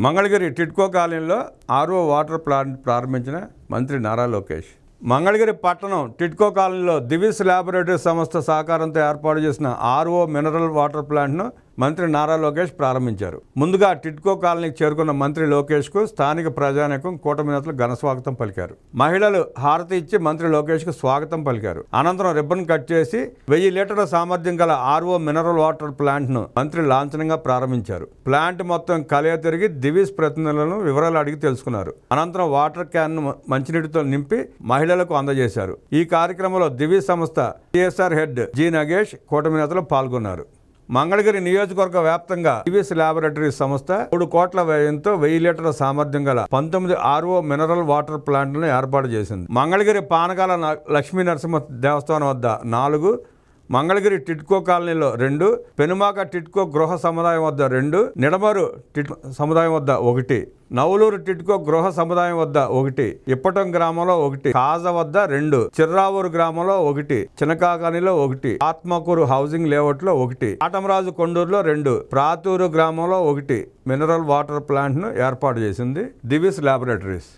మంగళగిరి టిడ్కో కాలనీలో RO water plant ప్రారంభించిన మంత్రి నారా లోకేష్. మంగళగిరి పట్టణం టిడ్కో కాలనీలో దివిస్ ల్యాబొరేటరీ సంస్థ సహకారంతో ఏర్పాటు చేసిన ఆర్ఓ మినరల్ వాటర్ ప్లాంట్ను మంత్రి నారా లోకేష్ ప్రారంభించారు. ముందుగా టిడ్కో కాలనీకి చేరుకున్న మంత్రి లోకేష్కు స్థానిక ప్రజానీకం కూటమి నేతలు ఘనస్వాగతం పలికారు. మహిళలు హారతి ఇచ్చి మంత్రి లోకేష్కు స్వాగతం పలికారు. అనంతరం రిబ్బన్ కట్ చేసి 1000 లీటర్ల సామర్థ్యం గల ఆర్ఓ మినరల్ వాటర్ ప్లాంట్ను మంత్రి లాంఛనంగా ప్రారంభించారు. ప్లాంట్ మొత్తం కలియ తిరిగి దివిస్ ప్రతినిధులను వివరాలు అడిగి తెలుసుకున్నారు. అనంతరం వాటర్ క్యాన్ను మంచినీటితో నింపి మహిళలకు అందజేశారు. ఈ కార్యక్రమంలో దివిస్ సంస్థ సిఎస్ఆర్ హెడ్ జి నగేష్, కూటమి నేతలు పాల్గొన్నారు. మంగళగిరి నియోజకవర్గ వ్యాప్తంగా దివిస్ ల్యాబొరేటరీ సంస్థ 3 కోట్ల వ్యయంతో 1000 లీటర్ల సామర్థ్యం గల 19 ఆర్ఓ మినరల్ వాటర్ ప్లాంట్లను ఏర్పాటు చేసింది. మంగళగిరి పానకాల లక్ష్మీ నరసింహ దేవస్థానం వద్ద 4, మంగళగిరి టిడ్కో కాలనీలో 2, పెనుమాక టిడ్కో గృహ సముదాయం వద్ద 2, నిడమరు సముదాయం వద్ద 1, నవలూరు టిడ్కో గృహ సముదాయం వద్ద 1, ఇప్పటం గ్రామంలో 1, కాజ వద్ద 2, చిర్రావూరు గ్రామంలో 1, చినకాకానిలో 1, ఆత్మకూరు హౌసింగ్ లేఅవుట్ లో 1, ఆటమరాజు కొండూరులో 2, ప్రాతూరు గ్రామంలో 1 మినరల్ వాటర్ ప్లాంట్ ను ఏర్పాటు చేసింది దివిస్ ల్యాబొరేటరీస్.